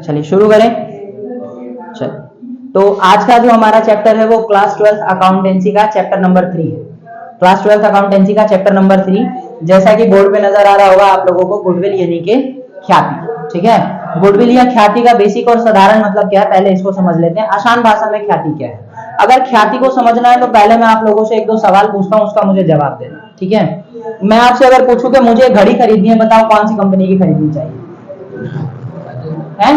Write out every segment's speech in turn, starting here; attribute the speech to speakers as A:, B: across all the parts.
A: चलिए शुरू करें। चलिए, तो आज का जो हमारा चैप्टर है वो क्लास 12 अकाउंटेंसी का चैप्टर नंबर 3 है। क्लास 12 अकाउंटेंसी का चैप्टर नंबर 3, जैसा कि बोर्ड पे नजर आ रहा होगा आप लोगों को, गुडविल यानी कि ख्याति। ठीक है, गुडविल या ख्याति का बेसिक और साधारण मतलब क्या है, पहले इसको समझ लेते हैं। आसान भाषा में ख्याति क्या है? अगर ख्याति को समझना है तो पहले मैं आप लोगों से एक दो सवाल पूछता हूँ, उसका मुझे जवाब देना। ठीक है, मैं आपसे अगर पूछूं कि मुझे घड़ी खरीदनी है, बताओ कौन सी कंपनी की खरीदनी चाहिए? है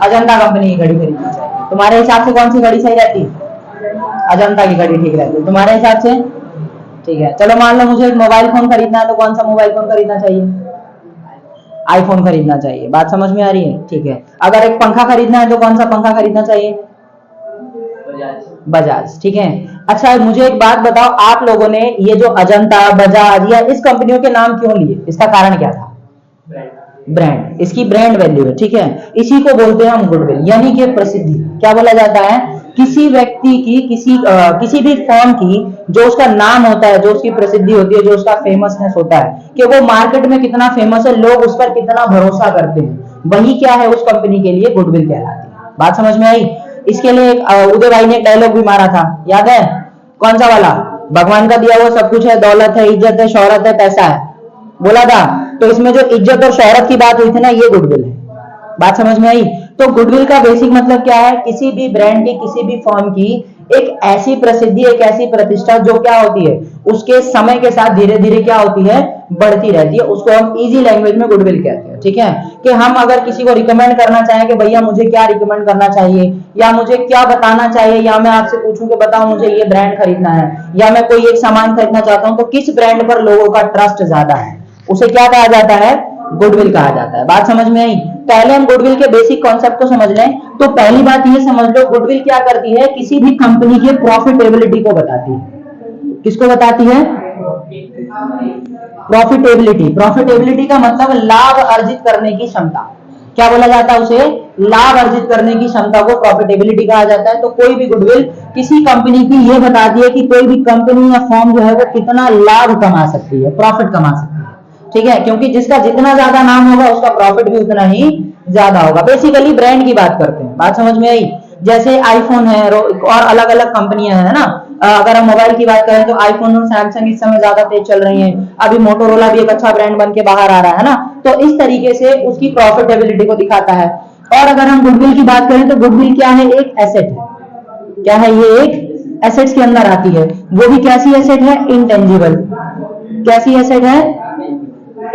A: अजंता कंपनी की घड़ी खरीदनी चाहिए। तुम्हारे हिसाब से कौन सी घड़ी सही रहती है? अजंता की घड़ी ठीक रहती है तुम्हारे हिसाब से? ठीक है, चलो मान लो मुझे एक मोबाइल फोन खरीदना है, तो कौन सा मोबाइल फोन खरीदना चाहिए? आईफोन खरीदना चाहिए। बात समझ में आ रही है? ठीक है, अगर एक पंखा खरीदना है तो कौन सा पंखा खरीदना चाहिए? बजाज। ठीक है, अच्छा मुझे एक बात बताओ, आप लोगों ने ये जो अजंता, बजाज या इस कंपनियों के नाम क्यों लिए? इसका कारण क्या था? ब्रांड, इसकी ब्रांड वैल्यू है। ठीक है, इसी को बोलते हैं हम गुडविल, यानी कि प्रसिद्धि। क्या बोला जाता है? किसी व्यक्ति की, किसी भी फर्म की जो उसका नाम होता है, जो उसकी प्रसिद्धि होती है, जो उसका फेमसनेस होता है, कि वो मार्केट में कितना फेमस है, लोग उस पर कितना भरोसा करते हैं, वही क्या है उस कंपनी के लिए गुडविल कहलाती है। बात समझ में आई? इसके लिए उदय भाई ने एक डायलॉग भी मारा था, याद है? कौन सा वाला? भगवान का दिया हुआ सब कुछ है, दौलत है, इज्जत है, शोहरत है, पैसा है, बोला था। तो इसमें जो इज्जत और शोहरत की बात हुई थी ना, ये गुडविल है। बात समझ में आई? तो गुडविल का बेसिक मतलब क्या है? किसी भी ब्रांड की, किसी भी फर्म की एक ऐसी प्रसिद्धि, एक ऐसी प्रतिष्ठा जो क्या होती है, उसके समय के साथ धीरे धीरे क्या होती है, बढ़ती रहती है। उसको हम इजी लैंग्वेज में गुडविल कहते हैं। ठीक है, कि हम अगर किसी को रिकमेंड करना चाहें कि भैया मुझे क्या रिकमेंड करना चाहिए, या मुझे क्या बताना चाहिए, या मैं आपसे पूछूं कि बताओ मुझे ये ब्रांड खरीदना है, या मैं कोई एक सामान खरीदना चाहता हूं, तो किस ब्रांड पर लोगों का ट्रस्ट ज्यादा है, उसे क्या कहा जाता है? गुडविल कहा जाता है। बात समझ में आई? पहले हम गुडविल के बेसिक कॉन्सेप्ट को समझ लें। तो पहली बात ये समझ लो, गुडविल क्या करती है? किसी भी कंपनी के प्रॉफिटेबिलिटी को बताती है। किसको बताती है? प्रॉफिटेबिलिटी। प्रॉफिटेबिलिटी का मतलब लाभ अर्जित करने की क्षमता। क्या बोला जाता है उसे? लाभ अर्जित करने की क्षमता को प्रॉफिटेबिलिटी कहा जाता है। तो कोई भी गुडविल किसी कंपनी की ये बताती है कि कोई भी कंपनी या फर्म जो है वो कितना लाभ कमा सकती है, प्रॉफिट कमा सकती है। ठीक है, क्योंकि जिसका जितना ज्यादा नाम होगा उसका प्रॉफिट भी उतना ही ज्यादा होगा। बेसिकली ब्रांड की बात करते हैं। बात समझ में आई? जैसे आईफोन है और अलग अलग कंपनियां हैं ना, अगर हम मोबाइल की बात करें तो आईफोन और सैमसंग इस समय ज्यादा तेज चल रही हैं। अभी मोटोरोला भी एक अच्छा ब्रांड बन के बाहर आ रहा है ना। तो इस तरीके से उसकी प्रॉफिटेबिलिटी को दिखाता है। और अगर हम गुडविल की बात करें तो गुडविल क्या है? एक एसेट है। क्या है ये? एक एसेट्स के अंदर आती है। वो भी कैसी एसेट है? इंटेंजिबल। कैसी एसेट है?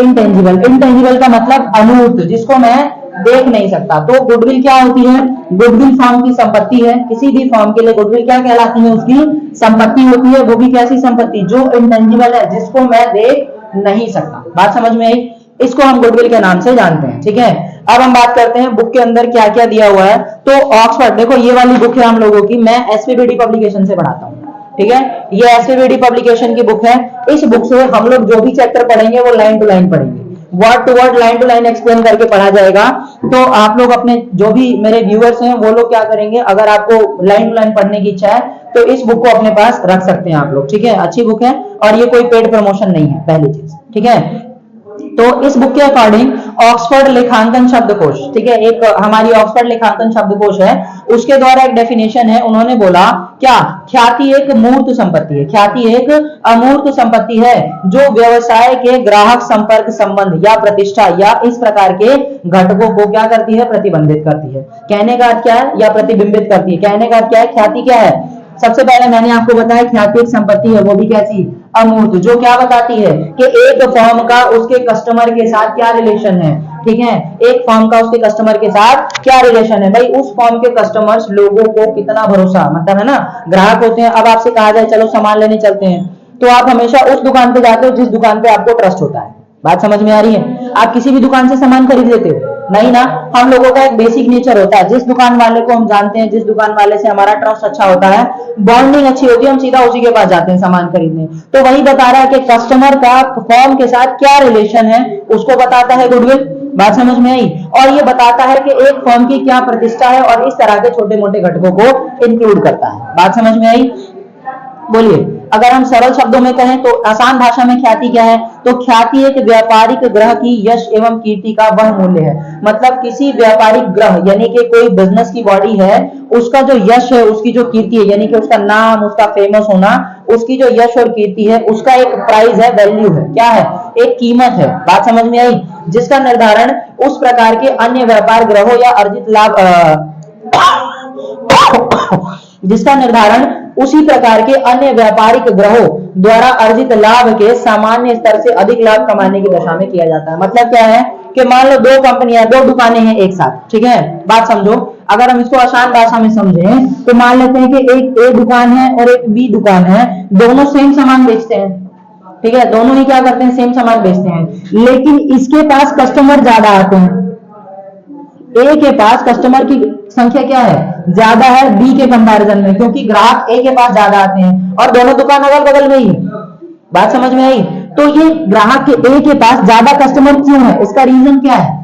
A: इंटेंजिबल। इंटेंजिबल का मतलब अमूर्त, जिसको मैं देख नहीं सकता। तो गुडविल क्या होती है? गुडविल फर्म की संपत्ति है। किसी भी फर्म के लिए गुडविल क्या कहलाती है? उसकी संपत्ति होती है। वो भी कैसी संपत्ति? जो इंटेंजिबल है, जिसको मैं देख नहीं सकता। बात समझ में आई? इसको हम गुडविल के नाम से जानते हैं। ठीक है, अब हम बात करते हैं बुक के अंदर क्या क्या दिया हुआ है। तो ऑक्सफोर्ड, देखो ये वाली बुक है हम लोगों की, मैं एसवीबीडी पब्लिकेशन से पढ़ाता हूँ। ठीक है, ये एसवीबीडी पब्लिकेशन की बुक है। इस बुक से हम लोग जो भी चैप्टर पढ़ेंगे वो लाइन टू लाइन पढ़ेंगे, word to word, line to line explain करके पढ़ा जाएगा। तो आप लोग अपने जो भी मेरे व्यूअर्स हैं वो लोग क्या करेंगे, अगर आपको लाइन टू लाइन पढ़ने की इच्छा है तो इस बुक को अपने पास रख सकते हैं आप लोग। ठीक है, अच्छी बुक है और ये कोई पेड प्रमोशन नहीं है, पहली चीज। ठीक है, तो इस बुक के अकॉर्डिंग ऑक्सफोर्ड लेखांकन शब्दकोश, ठीक है, एक हमारी ऑक्सफोर्ड लेखांकन शब्दकोश है, उसके द्वारा एक डेफिनेशन है। उन्होंने बोला क्या? ख्याति एक मूर्त संपत्ति है। ख्याति एक अमूर्त संपत्ति है जो व्यवसाय के ग्राहक संपर्क संबंध या प्रतिष्ठा या इस प्रकार के घटकों को क्या करती है? प्रतिबंधित करती है। कहने का अर्थ क्या है? या प्रतिबिंबित करती है। कहने का अर्थ क्या है? ख्याति क्या है? सबसे पहले मैंने आपको बताया ख्याति एक संपत्ति है, वो भी कैसी? अमूर्त, जो क्या बताती है कि एक फर्म का उसके कस्टमर के साथ क्या रिलेशन है। ठीक है, एक फर्म का उसके कस्टमर के साथ क्या रिलेशन है, भाई उस फर्म के कस्टमर्स लोगों को कितना भरोसा, मतलब है ना, ग्राहक होते हैं। अब आपसे कहा जाए चलो सामान लेने चलते हैं, तो आप हमेशा उस दुकान पे जाते हो जिस दुकान पे आपको ट्रस्ट होता है। बात समझ में आ रही है? आप किसी भी दुकान से सामान खरीद लेते हो? नहीं ना। हम लोगों का एक बेसिक नेचर होता है, जिस दुकान वाले को हम जानते हैं, जिस दुकान वाले से हमारा ट्रस्ट अच्छा होता है, बॉन्डिंग अच्छी होती है, हम सीधा उसी के पास जाते हैं सामान खरीदने। तो वही बता रहा है कि कस्टमर का फर्म के साथ क्या रिलेशन है, उसको बताता है गुडविल। बात समझ में आई? और ये बताता है कि एक फर्म की क्या प्रतिष्ठा है, और इस तरह के छोटे मोटे घटकों को इंक्लूड करता है। बात समझ में आई? बोलिए। अगर हम सरल शब्दों में कहें तो आसान भाषा में ख्याति क्या है, तो ख्याति एक व्यापारिक ग्रह की यश एवं कीर्ति का वह मूल्य है। मतलब किसी व्यापारिक ग्रह यानी कि कोई बिजनेस की बॉडी है, उसका जो यश है, उसकी जो कीर्ति है, यानी कि उसका नाम, उसका फेमस होना, उसकी जो यश और कीर्ति है, उसका एक प्राइस है, वैल्यू है, क्या है, एक कीमत है। बात समझ में आई? जिसका निर्धारण उस प्रकार के अन्य व्यापार ग्रहों या अर्जित लाभ जिसका निर्धारण उसी प्रकार के अन्य व्यापारिक ग्रहों द्वारा अर्जित लाभ के सामान्य स्तर से अधिक लाभ कमाने की दशा में किया जाता है। मतलब क्या है कि मान लो दो कंपनियां, दो दुकानें हैं एक साथ, ठीक है, बात समझो। अगर हम इसको आसान भाषा में समझें तो मान लेते हैं कि एक ए दुकान है और एक बी दुकान है, दोनों सेम सामान बेचते हैं, ठीक है, दोनों ही क्या करते हैं, सेम सामान बेचते हैं, लेकिन इसके पास कस्टमर ज्यादा आते हैं। ए के पास कस्टमर की संख्या क्या है, ज्यादा है बी के कंपैरिजन में, क्योंकि ग्राहक ए के पास ज्यादा आते हैं और दोनों दुकान अगल बगल में ही। बात समझ में आई? तो ये ग्राहक के ए के पास ज्यादा कस्टमर क्यों है, इसका रीजन क्या है?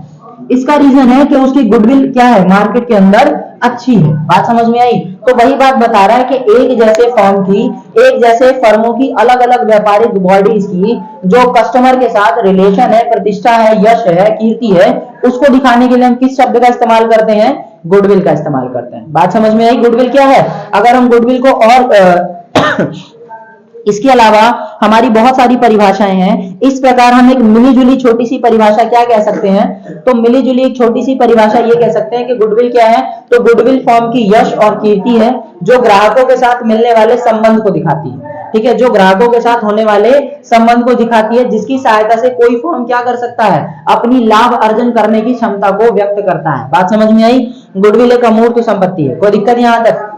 A: इसका रीजन है कि उसकी गुडविल क्या है, मार्केट के अंदर अच्छी है। बात समझ में आई? तो वही बात बता रहा है कि एक जैसे फर्म की, एक जैसे फर्मों की अलग अलग व्यापारिक बॉडीज की जो कस्टमर के साथ रिलेशन है, प्रतिष्ठा है, यश है, कीर्ति है, उसको दिखाने के लिए हम किस शब्द का इस्तेमाल करते हैं, गुडविल का इस्तेमाल करते हैं। बात समझ में आई? गुडविल क्या है? अगर हम गुडविल को और इसके अलावा हमारी बहुत सारी परिभाषाएं हैं, इस प्रकार हम एक मिलीजुली छोटी सी परिभाषा क्या कह सकते हैं, तो मिलीजुली एक छोटी सी परिभाषा ये कह सकते हैं कि गुडविल क्या है, तो गुडविल फर्म की यश और कीर्ति है जो ग्राहकों के साथ मिलने वाले संबंध को दिखाती है, ठीक है, जो ग्राहकों के साथ होने वाले संबंध को दिखाती है, जिसकी सहायता से कोई फर्म क्या कर सकता है, अपनी लाभ अर्जन करने की क्षमता को व्यक्त करता है। बात समझ में आई? गुडविल एक अमूर्त संपत्ति है। कोई दिक्कत यहां तक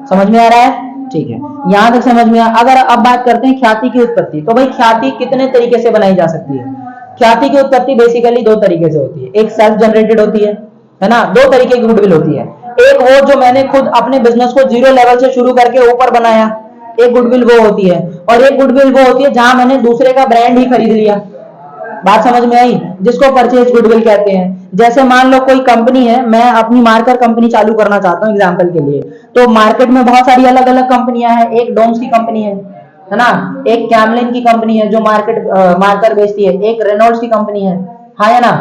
A: समझ में आ रहा है? ठीक है, यहां तक समझ में आया। अगर अब बात करते हैं ख्याति की उत्पत्ति, तो भाई ख्याति कितने तरीके से बनाई जा सकती है? ख्याति की उत्पत्ति बेसिकली दो तरीके से होती है, एक सेल्फ जनरेटेड होती है ना, दो तरीके की गुडविल होती है। एक वो जो मैंने खुद अपने बिजनेस को जीरो लेवल से शुरू करके ऊपर बनाया, एक गुडविल वो होती है, और एक गुडविल वो होती है जहां मैंने दूसरे का ब्रांड ही खरीद लिया। बात समझ में आई? जिसको परचेज गुडविल कहते हैं। जैसे मान लो कोई कंपनी है, मैं अपनी मार्कर कंपनी चालू करना चाहता हूं एग्जांपल के लिए, तो मार्केट में बहुत सारी अलग अलग कंपनियां हैं, एक डोम्स की कंपनी है ना, एक कैमलिन की कंपनी है जो मार्कर बेचती है, एक रेनॉल्ड्स की कंपनी है, हाँ या ना,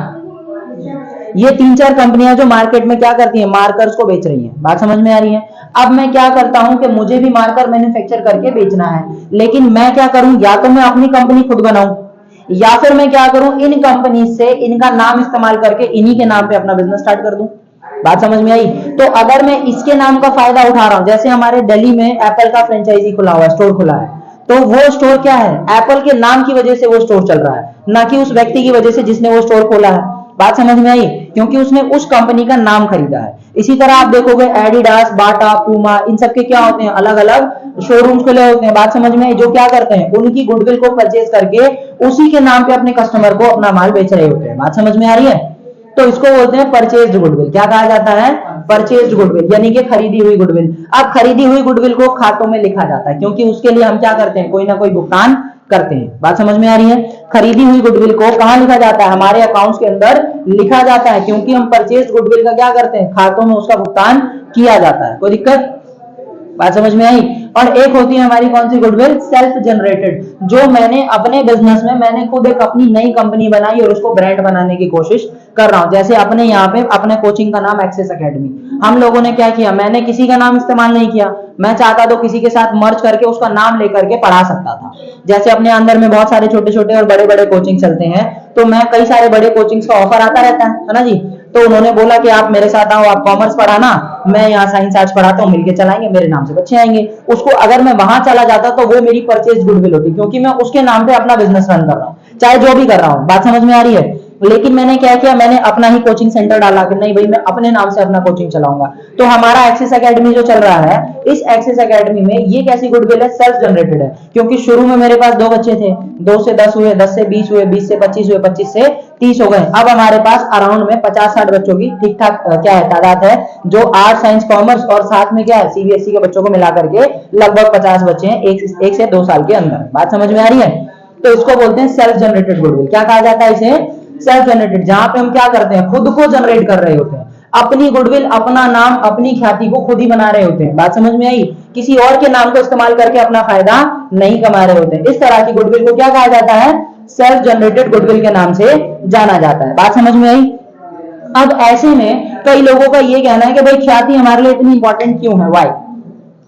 A: ये तीन चार कंपनियां जो मार्केट में क्या करती हैं, मार्कर्स को बेच रही हैं। बात समझ में आ रही है? अब मैं क्या करता हूं कि मुझे भी मार्कर मैन्युफैक्चर करके बेचना है, लेकिन मैं क्या करूं, या तो मैं अपनी कंपनी खुद बनाऊं, या फिर मैं क्या करूं, इन कंपनी से इनका नाम इस्तेमाल करके इन्हीं के नाम पे अपना बिजनेस स्टार्ट कर दूं। बात समझ में आई? तो अगर मैं इसके नाम का फायदा उठा रहा हूं, जैसे हमारे दिल्ली में एप्पल का फ्रेंचाइजी खुला हुआ है, स्टोर खुला है, तो वो स्टोर क्या है, एप्पल के नाम की वजह से वो स्टोर चल रहा है, ना कि उस व्यक्ति की वजह से जिसने वो स्टोर खोला है। बात समझ में आई? क्योंकि उसने उस कंपनी का नाम खरीदा है। इसी तरह आप देखोगे एडिडास, बाटा, पूमा, इन सब के क्या होते हैं, अलग अलग शोरूम्स खुले होते हैं। बात समझ में आई? जो क्या करते हैं, उनकी गुडविल को परचेज करके उसी के नाम पे अपने कस्टमर को अपना माल बेच रहे होते हैं। बात समझ में आ रही है? तो इसको बोलते हैं परचेज्ड गुडविल। क्या कहा जाता है? परचेज्ड गुडविल, यानी कि खरीदी हुई गुडविल। अब खरीदी हुई गुडविल को खातों में लिखा जाता है, क्योंकि उसके लिए हम क्या करते हैं, कोई ना कोई भुगतान करते हैं। बात समझ में आ रही है? खरीदी हुई गुडविल को कहां लिखा जाता है, हमारे अकाउंट्स के अंदर लिखा जाता है, क्योंकि हम परचेज गुडविल का क्या करते हैं, खातों में उसका भुगतान किया जाता है। कोई दिक्कत? बात समझ में आई? और एक होती है हमारी कौन सी गुडविल, सेल्फ जनरेटेड, जो मैंने अपने बिजनेस में मैंने खुद एक अपनी नई कंपनी बनाई और उसको ब्रांड बनाने की कोशिश कर रहा हूं। जैसे अपने यहाँ पे अपने कोचिंग का नाम एक्सेस एकेडमी, हम लोगों ने क्या किया, मैंने किसी का नाम इस्तेमाल नहीं किया, मैं चाहता तो किसी के साथ मर्ज करके उसका नाम लेकर के पढ़ा सकता था। जैसे अपने अंदर में बहुत सारे छोटे छोटे और बड़े बड़े कोचिंग चलते हैं, तो मैं कई सारे बड़े कोचिंग्स का ऑफर आता रहता है ना जी, तो उन्होंने बोला कि आप मेरे साथ आओ, आप कॉमर्स पढ़ाना, मैं यहाँ साइंस आर्ट्स पढ़ाता हूँ, मिलके चलाएंगे, मेरे नाम से बच्चे आएंगे। उसको अगर मैं वहां चला जाता तो वो मेरी परचेज गुडविल होती, क्योंकि मैं उसके नाम पे अपना बिजनेस रन कर रहा हूँ, चाहे जो भी कर रहा हूँ। बात समझ में आ रही है? लेकिन मैंने क्या किया, मैंने अपना ही कोचिंग सेंटर डाला कि नहीं भाई मैं अपने नाम से अपना कोचिंग चलाऊंगा। तो हमारा एक्सेस एकेडमी जो चल रहा है, इस एक्सेस एकेडमी में ये कैसी गुडविल है, सेल्फ जनरेटेड है, क्योंकि शुरू में मेरे पास 2 बच्चे थे, 2 से 10 हुए, 10 से 20 हुए, 20 से 25 हुए, 25 से 30 हो गए। अब हमारे पास अराउंड में 50-60 बच्चों की ठीक ठाक क्या है तादाद है, जो आर्ट, साइंस, कॉमर्स और साथ में क्या है सीबीएसई के बच्चों को मिला करके लगभग 50 बच्चे हैं एक से 2 साल के अंदर। बात समझ में आ रही है? तो इसको बोलते हैं सेल्फ जनरेटेड गुडविल। क्या कहा जाता है इसे? सेल्फ जनरेटेड, जहां पे हम क्या करते हैं, खुद को जनरेट कर रहे होते हैं, अपनी गुडविल, अपना नाम, अपनी ख्याति को खुद ही बना रहे होते हैं। बात समझ में आई? किसी और के नाम को इस्तेमाल करके अपना फायदा नहीं कमा रहे होते। इस तरह की गुडविल को क्या कहा जाता है? सेल्फ जनरेटेड गुडविल के नाम से जाना जाता है। बात समझ में आई? अब ऐसे में कई लोगों का ये कहना है कि भाई ख्याति हमारे लिए इतनी इंपॉर्टेंट क्यों है? व्हाई?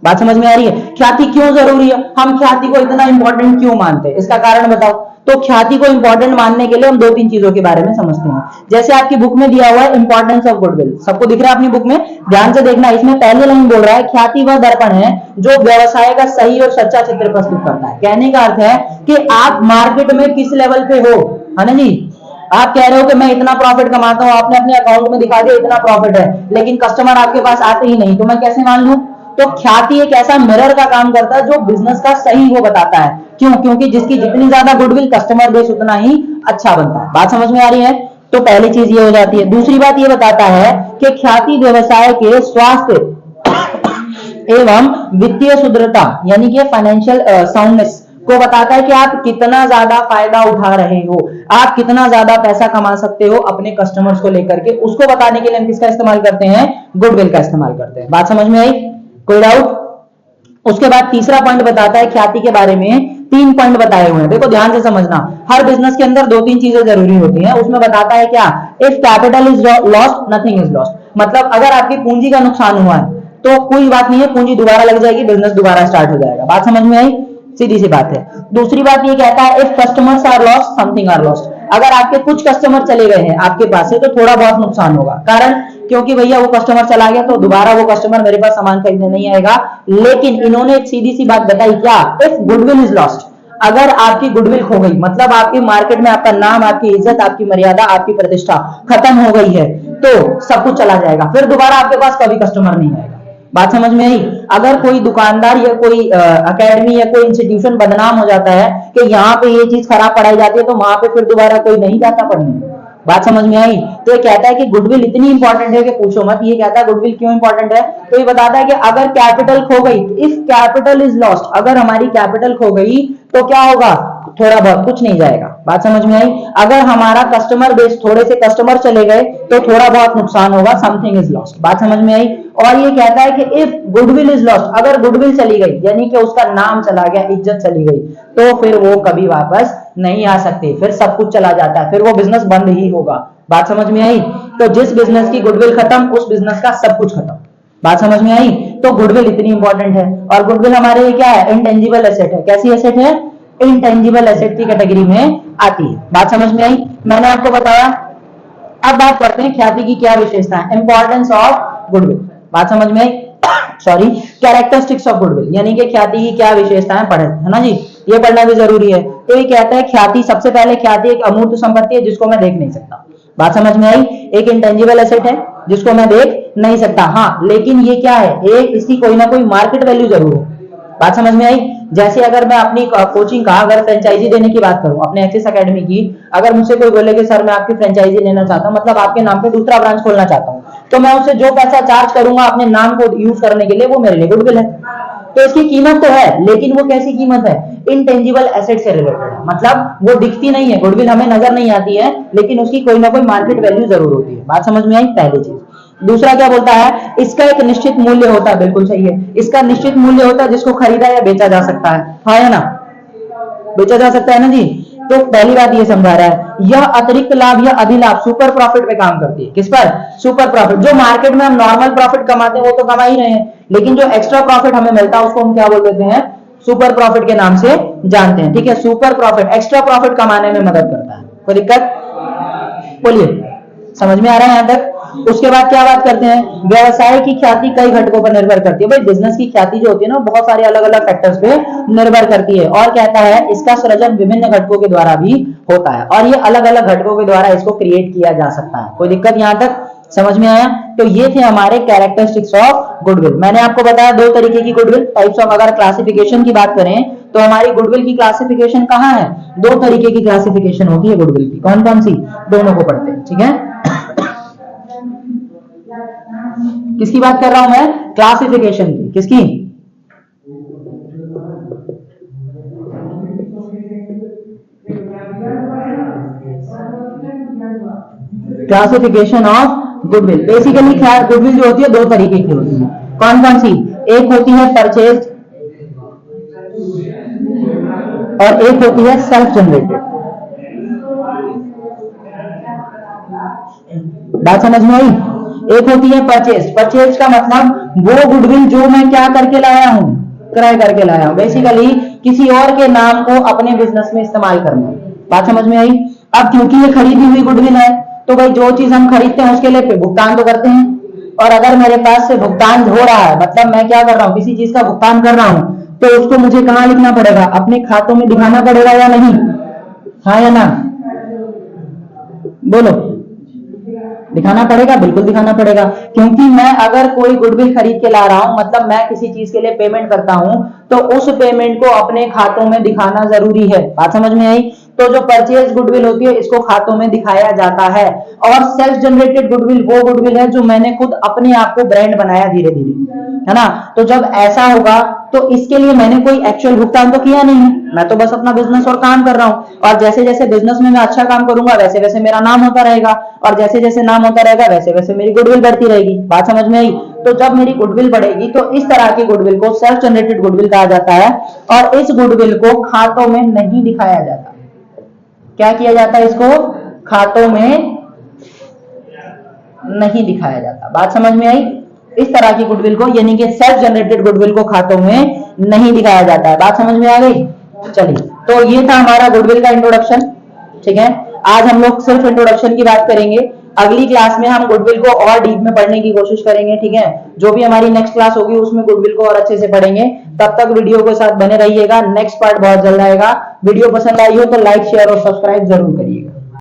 A: बात समझ में आ रही है? ख्याति क्यों जरूरी है? हम ख्याति को इतना इंपॉर्टेंट क्यों मानते हैं? इसका कारण बताओ। तो ख्याति को इंपॉर्टेंट मानने के लिए हम 2-3 चीजों के बारे में समझते हैं। जैसे आपकी बुक में दिया हुआ है इंपॉर्टेंस ऑफ गुडविल, सबको दिख रहा है अपनी बुक में? ध्यान से देखना, इसमें पहली लाइन बोल रहा है ख्याति वह दर्पण है जो व्यवसाय का सही और सच्चा चित्र प्रस्तुत करता है। कहने का अर्थ है कि आप मार्केट में किस लेवल पे हो, है ना जी? आप कह रहे हो कि मैं इतना प्रॉफिट कमाता हूं, आपने अपने अकाउंट में दिखा दिया इतना प्रॉफिट है, लेकिन कस्टमर आपके पास आते ही नहीं, तो मैं कैसे मान लूं? तो ख्याति एक ऐसा मिरर का काम करता है जो बिजनेस का सही वो बताता है। क्यों? क्योंकि जिसकी जितनी ज्यादा गुडविल, कस्टमर बेस उतना ही अच्छा बनता है। बात समझ में आ रही है? तो पहली चीज ये हो जाती है। दूसरी बात ये बताता है कि ख्याति व्यवसाय के स्वास्थ्य एवं वित्तीय सुदृढ़ता यानी कि फाइनेंशियल साउंडनेस को बताता है कि आप कितना ज्यादा फायदा उठा रहे हो, आप कितना ज्यादा पैसा कमा सकते हो अपने कस्टमर्स को लेकर के। उसको बताने के लिए हम किसका इस्तेमाल करते हैं? गुडविल का इस्तेमाल करते हैं। बात समझ में आई? कोई डाउट? उसके बाद तीसरा पॉइंट बताता है ख्याति के बारे में, 3 पॉइंट बताए हुए हैं। देखो ध्यान से समझना, हर बिजनेस के अंदर 2-3 चीजें जरूरी होती हैं। उसमें बताता है क्या? If capital is lost nothing is lost. मतलब अगर आपकी पूंजी का नुकसान हुआ है तो कोई बात नहीं है, पूंजी दोबारा लग जाएगी, बिजनेस दोबारा स्टार्ट हो जाएगा। बात समझ में आई? सीधी सी बात है। दूसरी बात ये कहता है if customers are lost something are lost. अगर आपके कुछ कस्टमर चले गए हैं आपके पास से तो थोड़ा बहुत नुकसान होगा। कारण क्योंकि भैया वो कस्टमर चला गया तो दोबारा वो कस्टमर मेरे पास सामान खरीदने नहीं आएगा। लेकिन इन्होंने एक सीधी सी बात बताई, क्या? इफ गुडविल इज लॉस्ट, अगर आपकी गुडविल खो गई, मतलब आपकी मार्केट में आपका नाम, आपकी इज्जत, आपकी मर्यादा, आपकी प्रतिष्ठा खत्म हो गई है, तो सब कुछ चला जाएगा, फिर दोबारा आपके पास कभी कस्टमर नहीं आएगा। बात समझ में आई? अगर कोई दुकानदार या कोई एकेडमी या कोई इंस्टीट्यूशन बदनाम हो जाता है कि यहाँ पे ये चीज खराब पढ़ाई जाती है, तो वहां पे फिर दोबारा कोई नहीं जाता पढ़ने। बात समझ में आई? तो ये कहता है कि गुडविल इतनी इंपॉर्टेंट है कि पूछो मत। ये कहता है गुडविल क्यों इंपॉर्टेंट है, तो ये बताता है कि अगर कैपिटल खो गई, इफ कैपिटल इज लॉस्ट, अगर हमारी कैपिटल खो गई तो क्या होगा? थोड़ा बहुत, कुछ नहीं जाएगा। बात समझ में आई? अगर हमारा कस्टमर बेस, थोड़े से कस्टमर चले गए तो थोड़ा बहुत नुकसान होगा, समथिंग इज लॉस्ट। बात समझ में आई? और ये कहता है कि इफ गुडविल इज लॉस्ट, अगर गुडविल चली गई यानी कि उसका नाम चला गया, इज्जत चली गई, तो फिर वो कभी वापस नहीं आ सकते, फिर सब कुछ चला जाता है, फिर वो बिजनेस बंद ही होगा। बात समझ में आई? तो जिस बिजनेस की गुडविल खत्म, उस बिजनेस का सब कुछ खत्म। बात समझ में आई? तो गुडविल इतनी इंपॉर्टेंट है। और गुडविल हमारे लिए क्या है? इंटेंजिबल एसेट है। कैसी एसेट है? इंटेंजिबल एसेट की कैटेगरी में आती है। बात समझ में आई? मैंने आपको बताया। अब बात करते हैं ख्याति की क्या विशेषता है, इंपॉर्टेंस ऑफ गुडविल। बात समझ में आई? सॉरी, कैरेक्टरिस्टिक्स ऑफ गुडविल, यानी कि ख्याति की क्या विशेषताएं पढ़े, है ना जी? ये पढ़ना भी जरूरी है। तो ये कहता है ख्याति, सबसे पहले ख्याति एक अमूर्त संपत्ति है जिसको मैं देख नहीं सकता। बात समझ में आई? एक इंटेंजिबल एसेट है जिसको मैं देख नहीं सकता। हाँ, लेकिन ये क्या है? एक इसकी कोई ना कोई मार्केट वैल्यू जरूर है। बात समझ में आई? जैसे अगर मैं अपनी कोचिंग का अगर फ्रेंचाइजी देने की बात करूं, अपने एक्सिस एकेडमी की, अगर मुझसे कोई बोले कि सर मैं आपकी फ्रेंचाइजी लेना चाहता हूं, मतलब आपके नाम पे दूसरा ब्रांच खोलना चाहता हूं, तो मैं उससे जो पैसा चार्ज करूंगा अपने नाम को यूज करने के लिए, वो मेरे लिए गुडविल है। तो इसकी कीमत तो है, लेकिन वो कैसी कीमत है? इंटेंजिबल एसेट से रिलेटेड है। मतलब वो दिखती नहीं है, गुडविल हमें नजर नहीं आती है, लेकिन उसकी कोई ना कोई मार्केट वैल्यू जरूर होती है। बात समझ में आई? पहली चीज। दूसरा क्या बोलता है? इसका एक निश्चित मूल्य होता है। बिल्कुल सही है, इसका निश्चित मूल्य होता है जिसको खरीदा या बेचा जा सकता है। हाँ है ना? बेचा जा सकता है ना जी? तो पहली बात ये समझा रहा है, यह अतिरिक्त लाभ या अधिलाभ सुपर प्रॉफिट पे काम करती है। किस पर? Super profit. जो मार्केट में हम नॉर्मल प्रॉफिट कमाते हैं वो तो कमा ही रहे हैं, लेकिन जो एक्स्ट्रा प्रॉफिट हमें मिलता है उसको हम क्या बोल देते हैं? सुपर प्रॉफिट के नाम से जानते हैं। ठीक है, सुपर प्रॉफिट एक्स्ट्रा प्रॉफिट कमाने में मदद करता है। कोई दिक्कत? बोलिए, समझ में आ रहा है यहां तक? उसके बाद क्या बात करते हैं? व्यवसाय की ख्याति कई घटकों पर निर्भर करती है। भाई बिजनेस की ख्याति जो होती है ना, बहुत सारे अलग अलग फैक्टर्स पे निर्भर करती है। और कहता है इसका सृजन विभिन्न घटकों के द्वारा भी होता है, और ये अलग अलग घटकों के द्वारा इसको क्रिएट किया जा सकता है। कोई दिक्कत यहां तक? समझ में आया? तो ये थे हमारे कैरेक्टरिस्टिक्स ऑफ गुडविल। मैंने आपको बताया 2 तरीके की गुडविल, टाइप्स ऑफ। अगर क्लासिफिकेशन की बात करें तो हमारी गुडविल की क्लासिफिकेशन कहां है? 2 तरीके की क्लासिफिकेशन होती है गुडविल की। कौन कौन सी? दोनों को पढ़ते हैं। ठीक है, किसकी बात कर रहा हूं मैं? क्लासिफिकेशन की। किसकी? Classification of goodwill. Basically goodwill जो होती है 2 तरीके की होती है। कौन कौन सी? एक होती है परचेज और एक होती है सेल्फ जनरेटेड। बात समझ में आई? एक होती है परचेज। परचेज का मतलब वो गुडविल जो मैं क्या करके लाया हूं, क्रय करके लाया हूं, बेसिकली किसी और के नाम को अपने बिजनेस में इस्तेमाल करना। बात समझ में आई? अब क्योंकि ये खरीदी हुई गुडविल है तो भाई जो चीज हम खरीदते हैं उसके लिए भुगतान तो करते हैं, और अगर मेरे पास से भुगतान हो रहा है, मतलब मैं क्या कर रहा हूं, किसी चीज का भुगतान कर रहा हूं, तो उसको मुझे कहां लिखना पड़ेगा, अपने खातों में दिखाना पड़ेगा या नहीं? हाँ या ना? बोलो। दिखाना पड़ेगा, बिल्कुल दिखाना पड़ेगा, क्योंकि मैं अगर कोई गुडविल खरीद के ला रहा हूं, मतलब मैं किसी चीज के लिए पेमेंट करता हूं, तो उस पेमेंट को अपने खातों में दिखाना जरूरी है। बात समझ में आई? तो जो परचेज गुडविल होती है इसको खातों में दिखाया जाता है, और सेल्फ जनरेटेड गुडविल वो गुडविल है जो मैंने खुद अपने आप को ब्रांड बनाया धीरे धीरे, है ना? तो जब ऐसा होगा तो इसके लिए मैंने कोई एक्चुअल भुगतान तो किया नहीं, मैं तो बस अपना बिजनेस और काम कर रहा हूं, और जैसे जैसे बिजनेस में मैं अच्छा काम करूंगा वैसे वैसे मेरा नाम होता रहेगा, और जैसे जैसे नाम होता रहेगा वैसे वैसे मेरी गुडविल बढ़ती रहेगी। बात समझ में आई? तो जब मेरी गुडविल बढ़ेगी तो इस तरह की गुडविल को सेल्फ जनरेटेड गुडविल कहा जाता है, और इस गुडविल को खातों में नहीं दिखाया जाता। क्या किया जाता है? इसको खातों में नहीं दिखाया जाता। बात समझ में आई? इस तरह की गुडविल को, यानी कि सेल्फ जनरेटेड गुडविल को खातों में नहीं दिखाया जाता है। बात समझ में आ गई? चलिए, तो ये था हमारा गुडविल का इंट्रोडक्शन। ठीक है, आज हम लोग सिर्फ इंट्रोडक्शन की बात करेंगे। अगली क्लास में हम गुडविल को और डीप में पढ़ने की कोशिश करेंगे। ठीक है, जो भी हमारी नेक्स्ट क्लास होगी उसमें गुडविल को और अच्छे से पढ़ेंगे। तब तक वीडियो के साथ बने रहिएगा, नेक्स्ट पार्ट बहुत जल्द आएगा। वीडियो पसंद आई हो तो लाइक, शेयर और सब्सक्राइब जरूर करिएगा।